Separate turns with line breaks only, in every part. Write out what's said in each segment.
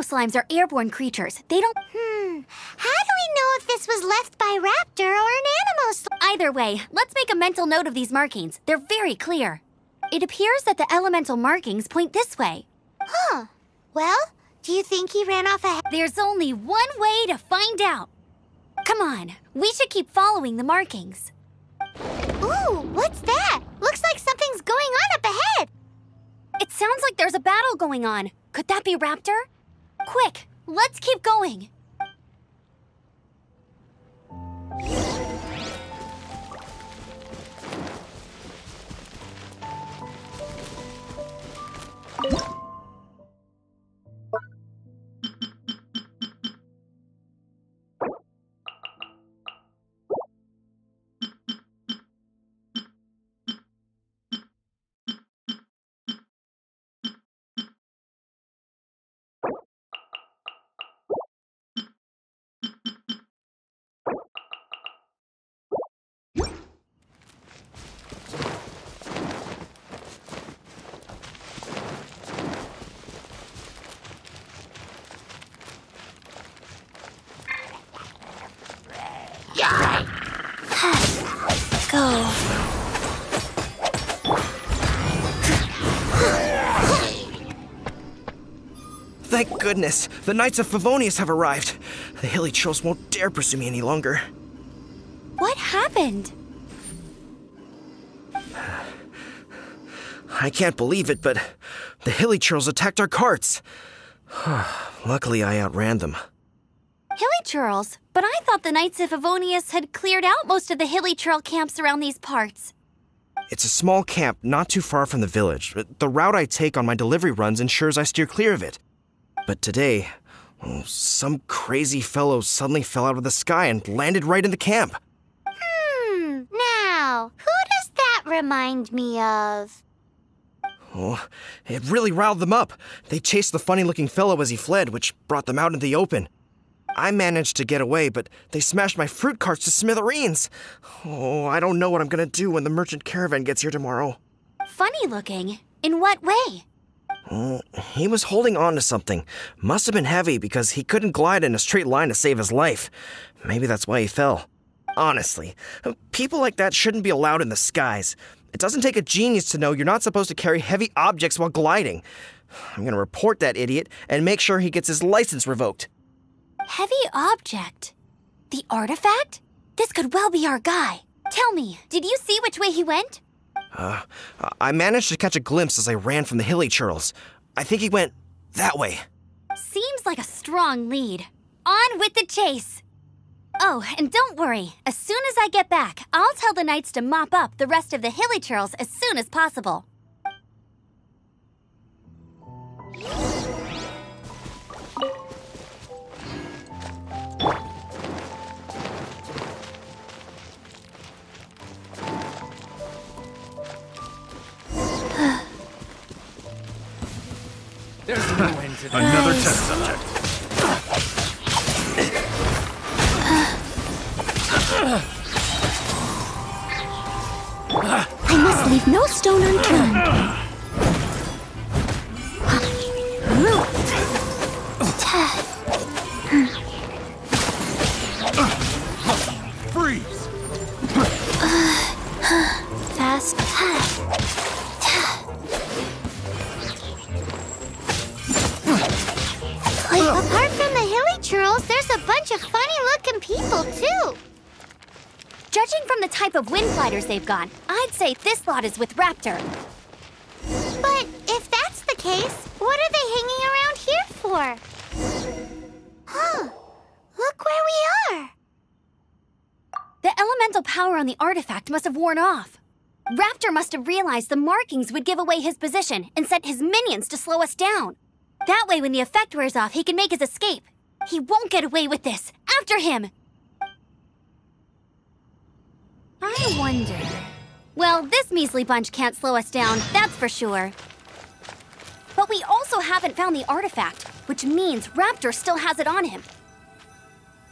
Anemo slimes are airborne creatures. They don't...
How do we know if this was left by Raptor or an Anemo slime?
Either way, let's make a mental note of these markings. They're very clear. It appears that the elemental markings point this way.
Huh. Well, do you think he ran off ahead?
There's only one way to find out. Come on, we should keep following the markings.
Ooh, what's that? Looks like something's going on up ahead.
It sounds like there's a battle going on. Could that be Raptor? Quick, let's keep going. Go.
Thank goodness, the Knights of Favonius have arrived. The hilly trolls won't dare pursue me any longer.
What happened?
I can't believe it, but the hilly trolls attacked our carts. Luckily, I outran them.
Hilly churls? But I thought the Knights of Favonius had cleared out most of the hilly churl camps around these parts.
It's a small camp not too far from the village. The route I take on my delivery runs ensures I steer clear of it. But today, some crazy fellow suddenly fell out of the sky and landed right in the camp.
Now, who does that remind me of?
Oh, it really riled them up. They chased the funny-looking fellow as he fled, which brought them out in the open. I managed to get away, but they smashed my fruit carts to smithereens. Oh, I don't know what I'm gonna do when the merchant caravan gets here tomorrow.
Funny looking? In what way?
He was holding on to something. Must have been heavy because he couldn't glide in a straight line to save his life. Maybe that's why he fell. Honestly, people like that shouldn't be allowed in the skies. It doesn't take a genius to know you're not supposed to carry heavy objects while gliding. I'm gonna report that idiot and make sure he gets his license revoked.
Heavy object? The artifact? This could well be our guy. Tell me, did you see which way he went?
I managed to catch a glimpse as I ran from the hilly churls. I think he went that way.
Seems like a strong lead. On with the chase! Oh, and don't worry. As soon as I get back, I'll tell the knights to mop up the rest of the hilly churls as soon as possible.
There's no end to this.
Another test subject.
I must leave no stone unturned.
Freeze!
Fast.
Apart from the hilly churls, there's a bunch of funny-looking people, too.
Judging from the type of wind gliders they've got, I'd say this lot is with Raptor.
But if that's the case, what are they hanging around here for? Huh. Look where we are.
The elemental power on the artifact must have worn off. Raptor must have realized the markings would give away his position and sent his minions to slow us down. That way, when the effect wears off, he can make his escape. He won't get away with this. After him! I wonder... Well, this measly bunch can't slow us down, that's for sure. But we also haven't found the artifact, which means Raptor still has it on him.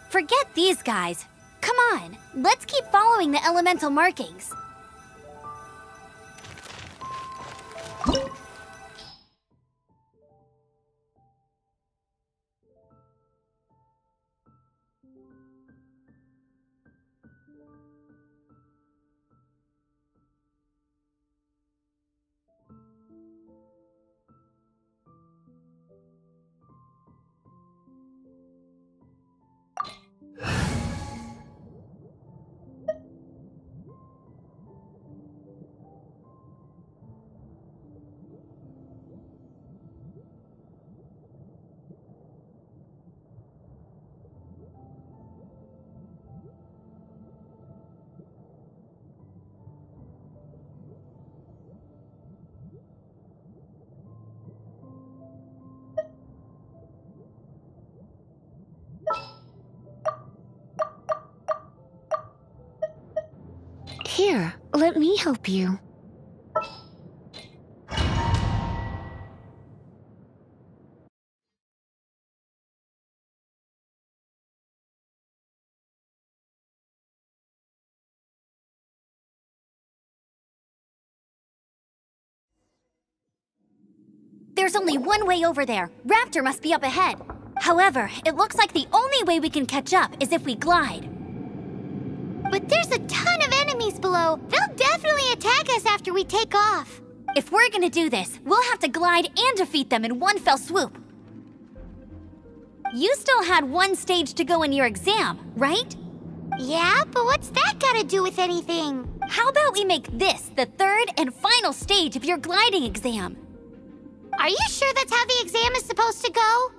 Forget these guys. Come on, let's keep following the elemental markings.
Here, let me help you.
There's only one way over there. Raptor must be up ahead. However, it looks like the only way we can catch up is if we glide.
But there's a ton of enemies below. They'll definitely attack us after we take off.
If we're gonna do this, we'll have to glide and defeat them in one fell swoop. You still had one stage to go in your exam, right?
Yeah, but what's that gotta do with anything?
How about we make this the third and final stage of your gliding exam?
Are you sure that's how the exam is supposed to go?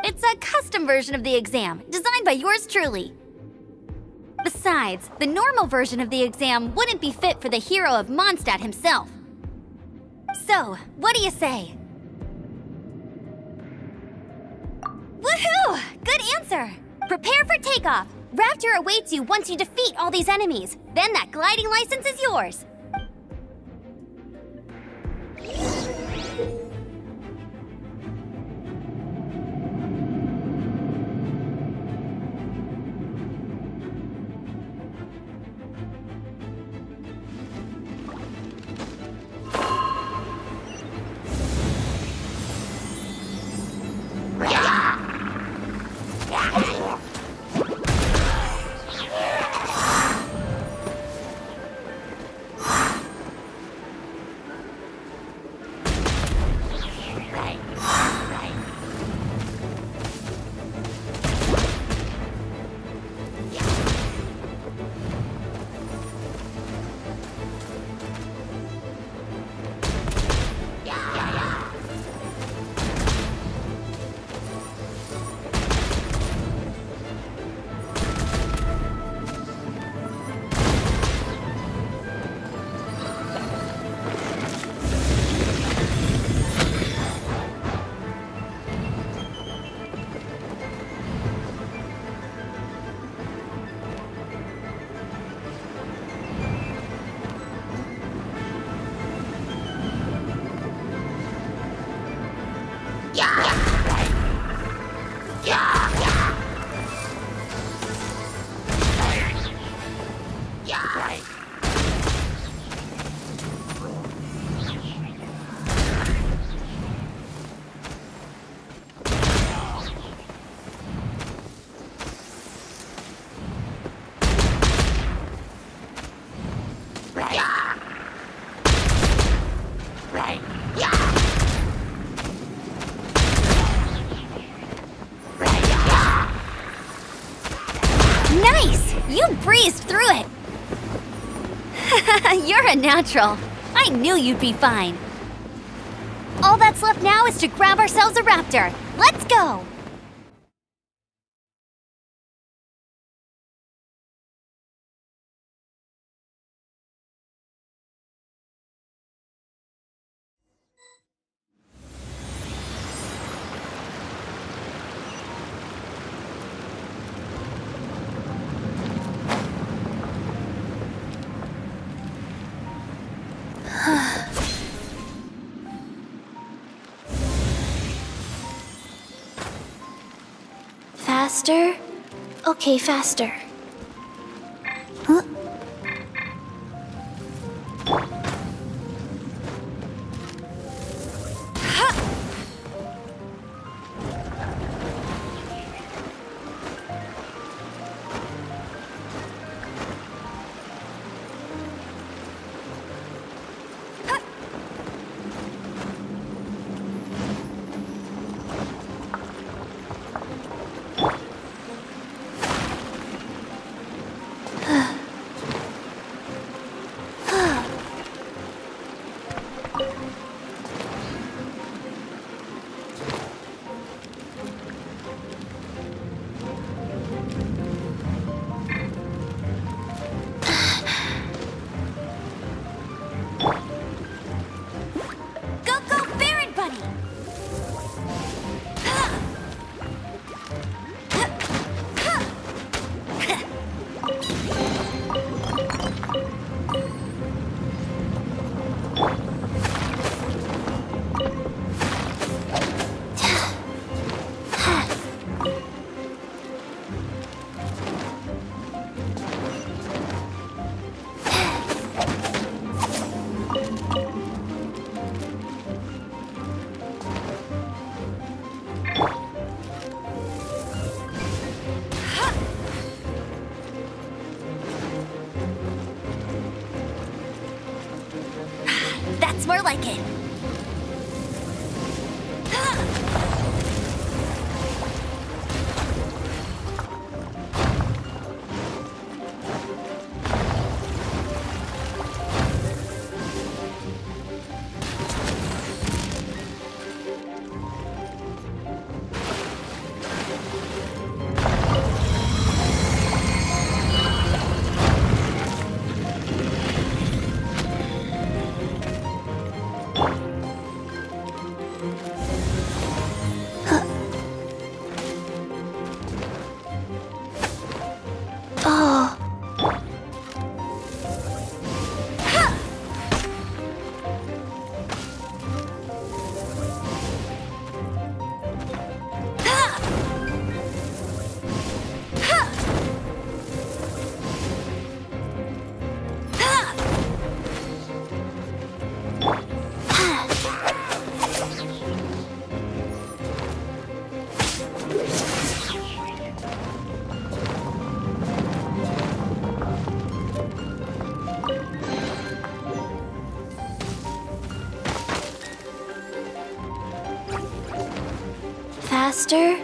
It's a custom version of the exam, designed by yours truly. Besides, the normal version of the exam wouldn't be fit for the hero of Mondstadt himself. So, what do you say? Woohoo! Good answer! Prepare for takeoff. Raptor awaits you once you defeat all these enemies. Then that gliding license is yours. Nice! You breezed through it! You're a natural. I knew you'd be fine. All that's left now is to grab ourselves a raptor. Let's go!
Faster? Okay, faster. Huh?
That's more like it.
Faster?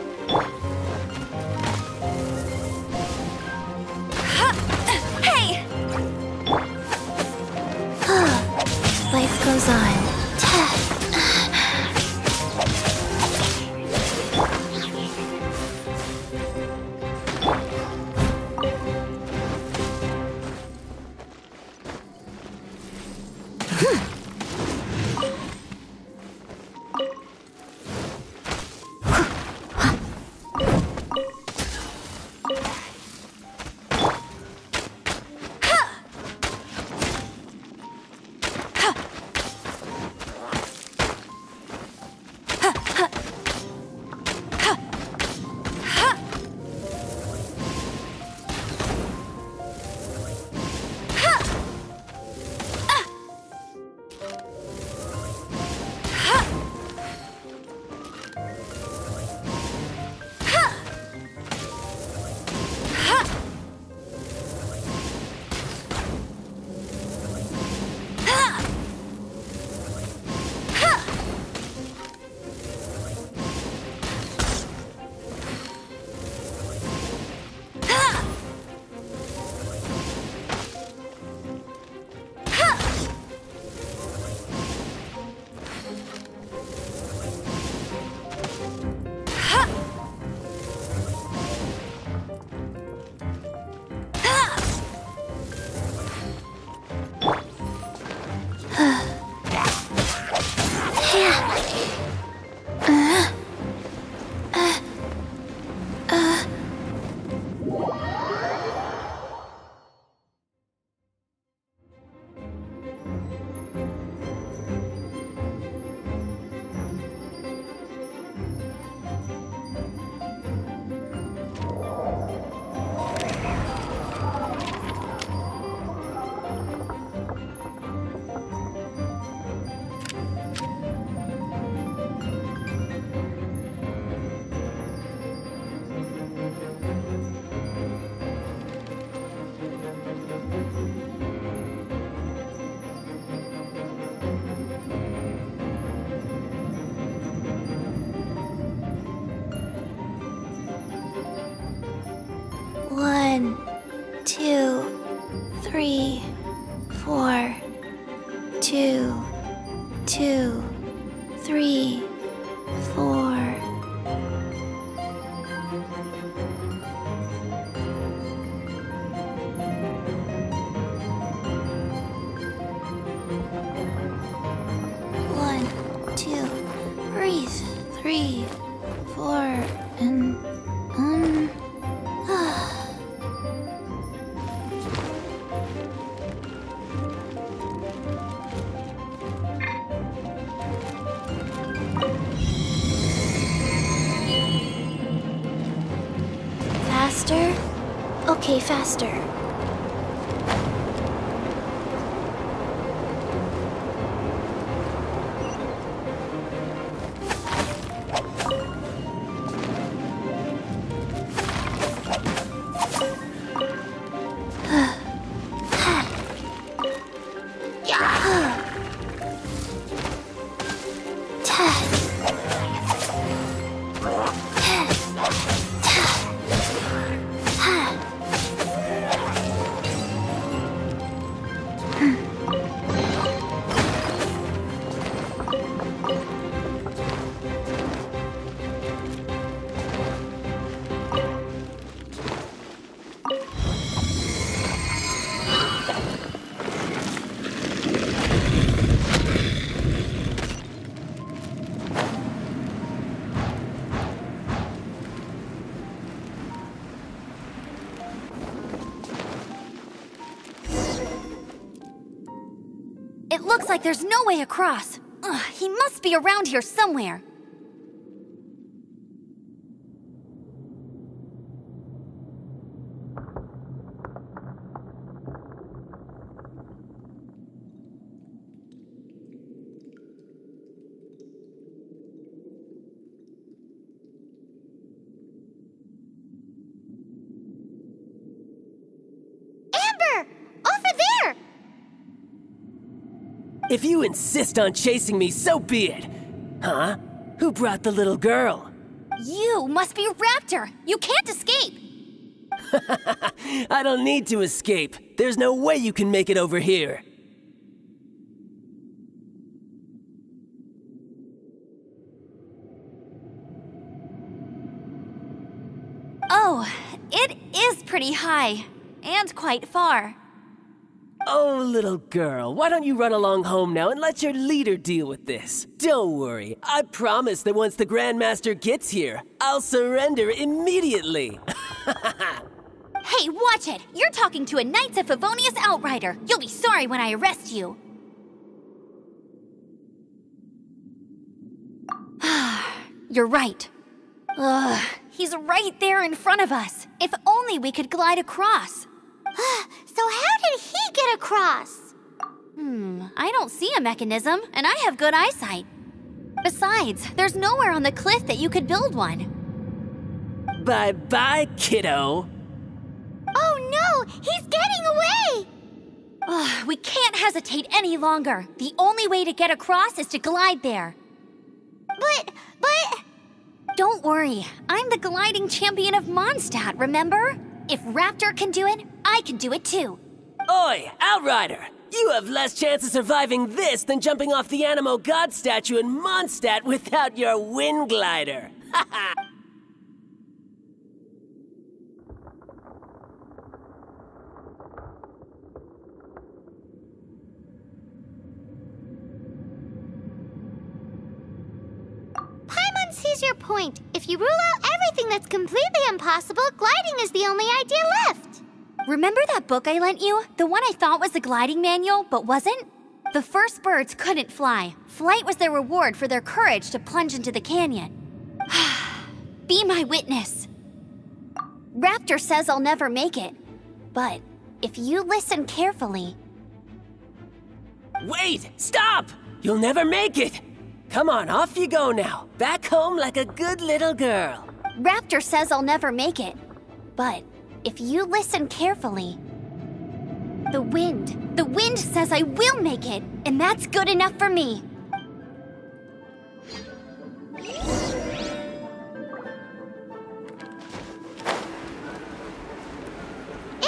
Hey!
Life goes on. One, 2, 3, 4. 2, 2, 3, 4. One, two, breathe. 3, 4, and faster? Okay, faster.
Looks like there's no way across. Ugh, he must be around here somewhere.
If you insist on chasing me, so be it. Huh? Who brought the little girl?
You must be Raptor! You can't escape!
I don't need to escape. There's no way you can make it over here.
Oh, it is pretty high. And quite far.
Oh, little girl, why don't you run along home now and let your leader deal with this? Don't worry, I promise that once the Grandmaster gets here, I'll surrender immediately.
Hey, watch it! You're talking to a Knights of Favonius outrider. You'll be sorry when I arrest you. You're right. Ugh, he's right there in front of us. If only we could glide across.
So how did he get across?
I don't see a mechanism, and I have good eyesight. Besides, there's nowhere on the cliff that you could build one.
Bye-bye, kiddo.
Oh no, he's getting away!
Ugh, we can't hesitate any longer. The only way to get across is to glide there.
But...
Don't worry, I'm the gliding champion of Mondstadt, remember? If Raptor can do it, I can do it too.
Oi, Outrider! You have less chance of surviving this than jumping off the Animo God statue in Mondstadt without your wind glider. Haha!
Paimon sees your point. If you rule out everything that's completely impossible, gliding is the only idea left.
Remember that book I lent you? The one I thought was the gliding manual, but wasn't? The first birds couldn't fly. Flight was their reward for their courage to plunge into the canyon. Be my witness. Raptor says I'll never make it. But if you listen carefully...
Wait! Stop! You'll never make it! Come on, off you go now. Back home like a good little girl.
Raptor says I'll never make it. But if you listen carefully... The wind says I will make it, and that's good enough for me.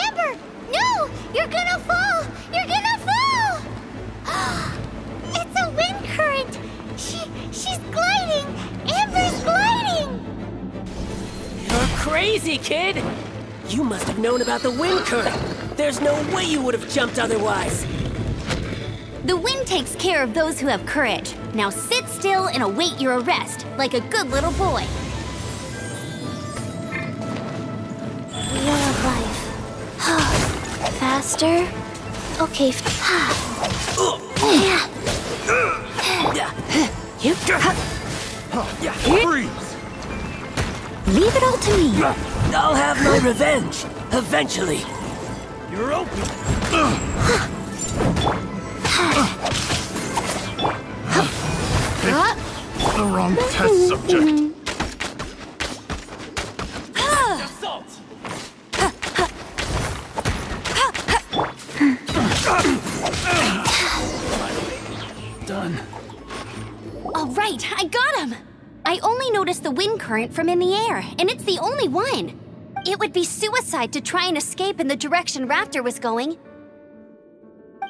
Amber, no! You're gonna fall! You're gonna fall! It's a wind current! She's gliding! Amber's gliding!
You're crazy, kid! You must have known about the wind current. There's no way you would have jumped otherwise.
The wind takes care of those who have courage. Now sit still and await your arrest, like a good little boy.
Wheel of life. Faster. Okay.
Freeze!
Leave it all to me.
I'll have my revenge, eventually.
You're open! Picked the wrong test subject.
Assault!
Done.
All right, I got him. I only noticed the wind current from in the air, and it's the only one. It would be suicide to try and escape in the direction Raptor was going.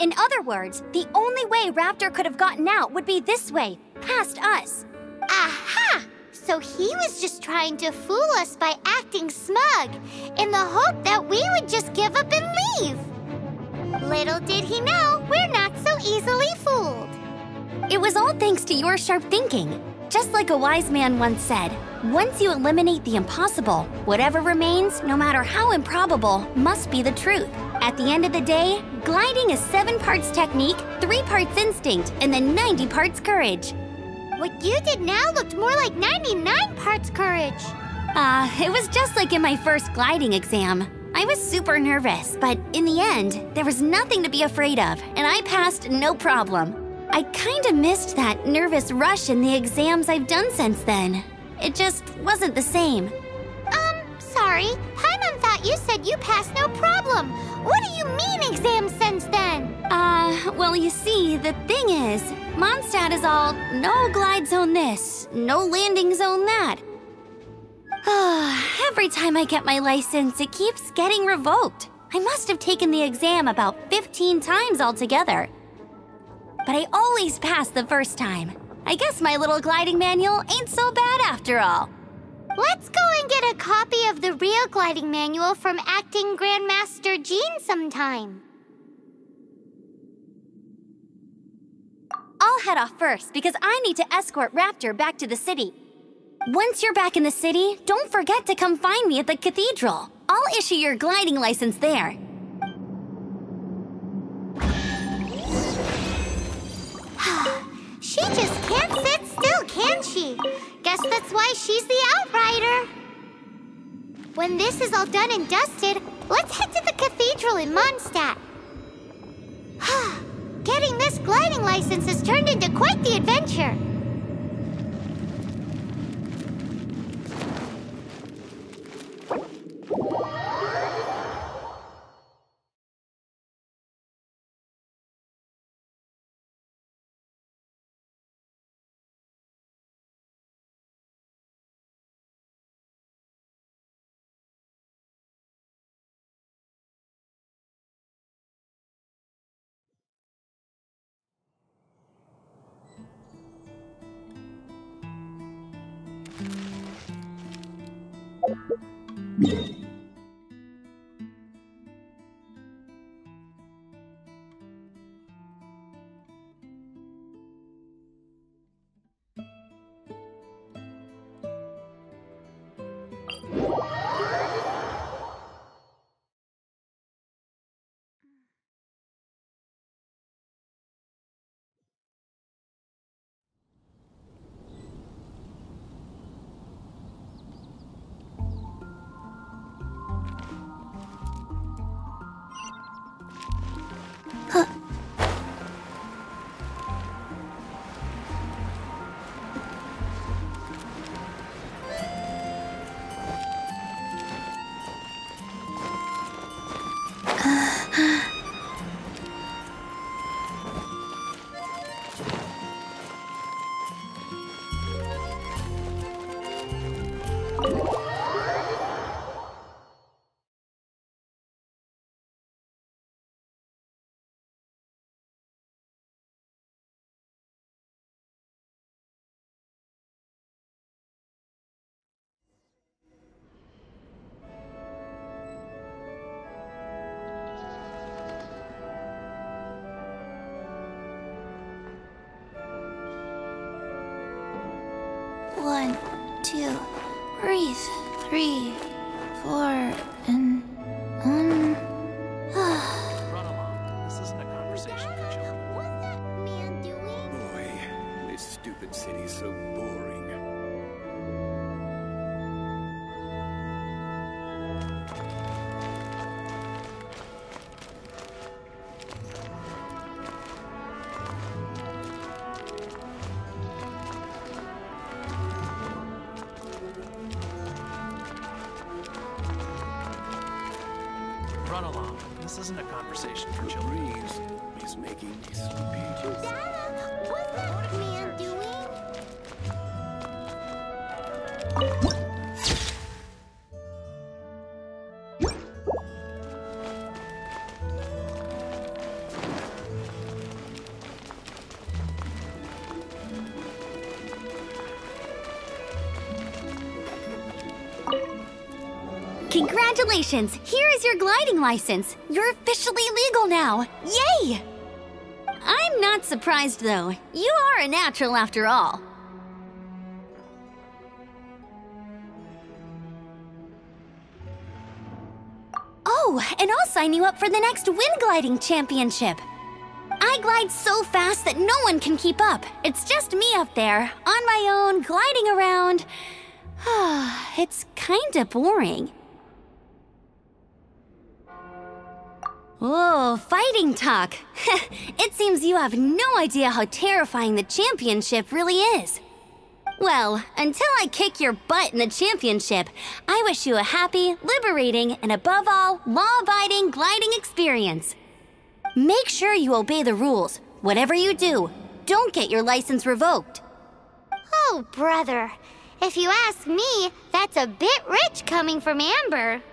In other words, the only way Raptor could have gotten out would be this way, past us.
Aha! So he was just trying to fool us by acting smug, in the hope that we would just give up and leave. Little did he know, we're not so easily fooled.
It was all thanks to your sharp thinking. Just like a wise man once said, once you eliminate the impossible, whatever remains, no matter how improbable, must be the truth. At the end of the day, Gliding is 7 parts technique, 3 parts instinct, and then 90 parts courage.
What you did now looked more like 99 parts courage.
It was just like in my first gliding exam. I was super nervous, but in the end, there was nothing to be afraid of, and I passed no problem. I kinda missed that nervous rush in the exams I've done since then. It just wasn't the same.
Sorry. Paimon thought you said you passed no problem. What do you mean exams since then?
Well, you see, the thing is, Mondstadt is all no glide zone this, no landing zone that. Every time I get my license, it keeps getting revoked. I must have taken the exam about 15 times altogether. But I always pass the first time. I guess my little gliding manual ain't so bad after all.
Let's go and get a copy of the real gliding manual from Acting Grandmaster Jean sometime.
I'll head off first because I need to escort Raptor back to the city. Once you're back in the city, don't forget to come find me at the cathedral. I'll issue your gliding license there.
She just can't sit still, can she? Guess that's why she's the outrider. When this is all done and dusted, let's head to the cathedral in Mondstadt. Getting this gliding license has turned into quite the adventure.
One, two, breathe. 3, 4, and
Run along. This isn't a conversation for children.
What's that man doing?
Boy, this stupid city's so boring.
Run along. This isn't a conversation for children.
Breeze is making me sleepy.
Dada, what's that man doing?
Congratulations! Here is your gliding license. You're officially legal now. Yay! I'm not surprised, though. You are a natural after all. Oh, and I'll sign you up for the next wind gliding championship. I glide so fast that no one can keep up. It's just me up there, on my own, gliding around. It's kinda boring. Oh, fighting talk. It seems you have no idea how terrifying the championship really is. Well, until I kick your butt in the championship, I wish you a happy, liberating, and above all, law-abiding gliding experience. Make sure you obey the rules. Whatever you do, don't get your license revoked.
Oh, brother. If you ask me, that's a bit rich coming from Amber.